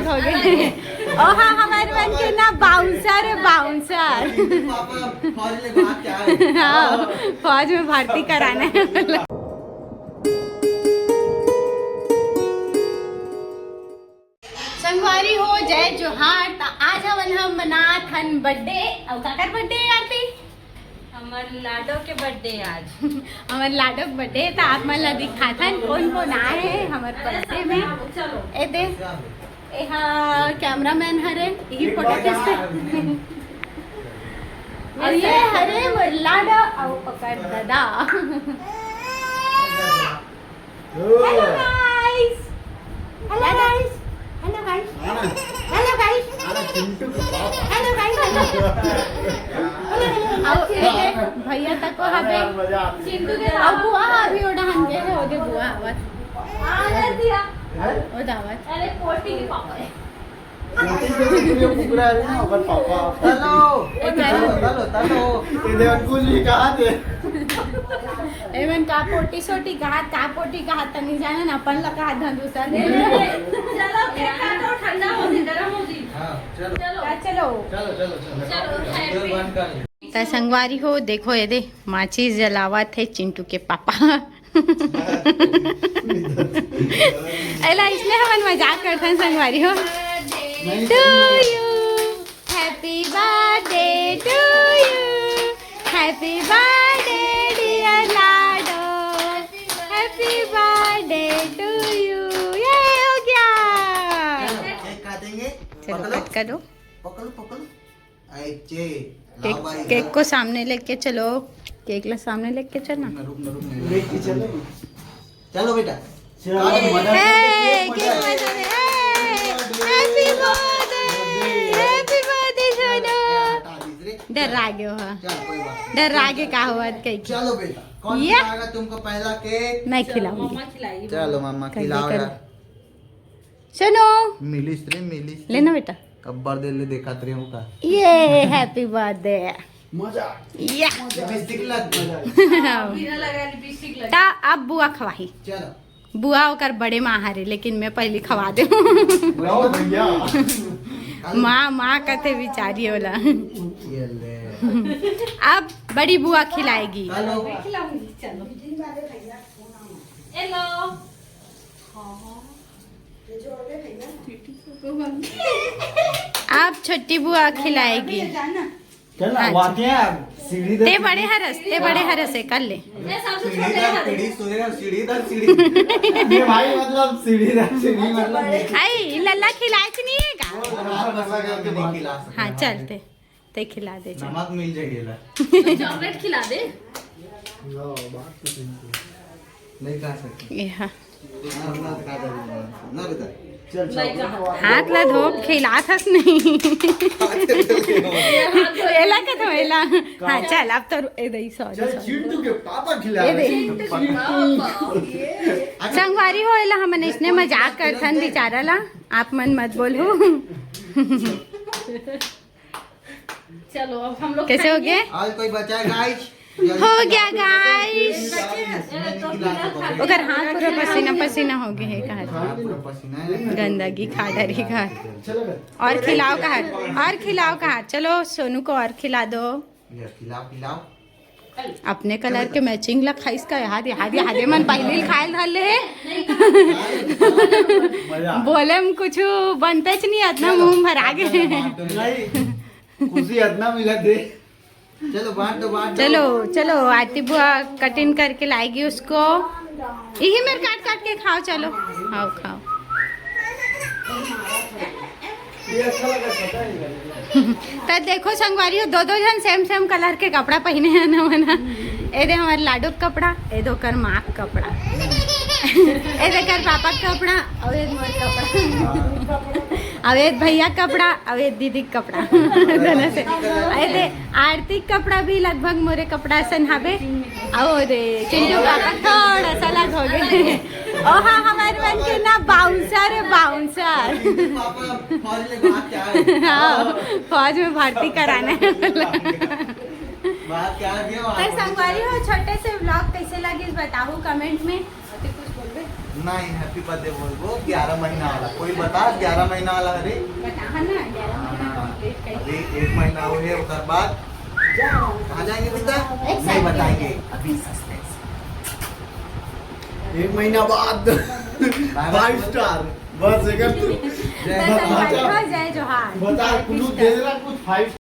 अलग हो गए। ओ हाँ हमारे बन के ना बाउंसर है बाउंसर। हाँ फौज में भर्ती कराना है। संगवारी हो जय जोहार। तो आज हम मनाथन बर्थडे और काकर बर्थडे आरती हमार लाडो के बर्थडे आज। हमारे लाडो के बर्थडे। तो आप मन ला दिखाथन कौन कौन आए हैं हमारे बर्थडे में। ए दे यहाँ कैमरामैन हरे यही फोटो खींचते। और ये हरे मोर लाडो और पकड़ दादा। Hello guys, hello guys, hello guys, hello guys, hello guys. भैया तक को हबे चिंटू के अब बुआ अभी ओडा हंगे है ओदे बुआ आवाज आ दिया ओ दावत। अरे पोटी के पापा है पूरा है ना और पापा तलो ये अंकुल जी कहां थे एवन का पोटी सोटी का पोटी का हाथ नहीं जाने ना अपन लगा हाथ दूसरा दे। चलो केक काटो ठंडा हो जी गरम हो जी। हां चलो चलो चलो चलो हैप्पी ता संगवारी हो देखो ये दे माचिस जलावा थे चिंटू के पापा। एला इसने हमन मजाक करथन संगवारी हो। To you happy birthday to you happy birthday dear Lado happy birthday to you. ये हो गया। केक काटेंगे चलो कट कर दो। पकड़ो ऐचे केक को सामने लेके चलो। केक ला सामने लेके चलना। रुक लेके चलो बेटा हैप्पी बर्थडे सोनू। डर आ गए हो डर आ गए का हुआ कहीं। चलो बेटा कौन खिलाएगा तुमको पहला केक। मैं खिलाऊंगी। मम्मा खिलाई। चलो मम्मा खिलाओ यार। सुनो मिलिस लेना बेटा। कब्बर दे ले देखा तेरे का ये हैप्पी बर्थडे मजा या लिपस्टिक लग बिना लगा लिपस्टिक लगा। ता अब बुआ खवाही। चलो बुआ ओकर बड़े माँ हारे लेकिन मैं पहले खवा दे। बुलाओ भैया माँ कहते बिचारी होला। ये ले अब बड़ी बुआ खिलाएगी। चलो खिलाऊंगी चलो। हेलो अब छोटी बुआ खिलाएगी। चल हाँ, वाकया सीढ़ी ते बड़े हरस है कर ले। ये सबसे छोटे हैं। ये भाई मतलब सीढ़ी मतलब आई लल्ला खिलाए नहीं है का। नहीं खिला सकते। हाँ चलते ते खिला दे चल। नमक मिल जाएगा चॉकलेट खिला दे। नहीं खा सकते ये हाँ ना बेटा चल नहीं कहा। हाथ ला धो खिला थस नहीं। एला के तो एला। हाँ चल अब तो ए दई सॉरी चिंटू के पापा खिला ए रहे दे हैं। संगवारी हो एला हमने इसने मजाक करथन बेचारा ला। आप मन मत बोलो। चलो अब हम लोग कैसे हो गए। आज कोई बचा है गाइस हो गया गाइस। अगर हाथ पूरा पसीना पसीना हो गया है कहा गंदगी खा डरी खा। और खिलाओ का हाथ और खिलाओ का हाथ। चलो सोनू को और खिला दो। खिलाओ अपने कलर के मैचिंग ला खाइस का याद मन पहले खाए धरले है। बोले हम कुछ बनते नहीं इतना मुंह भरा गए। खुशी इतना मिला दे। चलो बांट दो चलो आरती बुआ कटिंग करके लाएगी उसको। यही मेरे काट के खाओ। चलो खाओ। ये अच्छा लगा पता है। तो देखो संगवारी हो दो जन सेम कलर के कपड़ा पहने हैं ना मना। ए दे हमारे लाडो का कपड़ा ए दो कर माँ का कपड़ा ए दे कर पापा का कपड़ा और एक मोर कपड़ा अब एक भैया कपड़ा अब एक दीदी कपड़ा दोनों से। ए दे आरती कपड़ा भी लगभग मोरे कपड़ा सन हवे और चिंटू पापा थोड़ा सा अलग हो गए। ओ हाँ हमारे बन के ना बाउंसर है बाउंसर। हाँ फौज में भर्ती कराना है। संगवारी हो छोटे से व्लॉग कैसे लगे बताओ कमेंट में। कुछ बोल नहीं हैप्पी बर्थडे बोल वो 11 महीना वाला कोई बता 11 महीना वाला अरे बता ना 11 महीना कंप्लीट कर अभी 1 महीना हो गया उसके बाद कहाँ जाएंगे बेटा एक नहीं साथ बताएंगे अभी सस्पेंस 1 महीना बाद 5 स्टार बस एक जय जोहार बता कुछ दे देना कुछ 5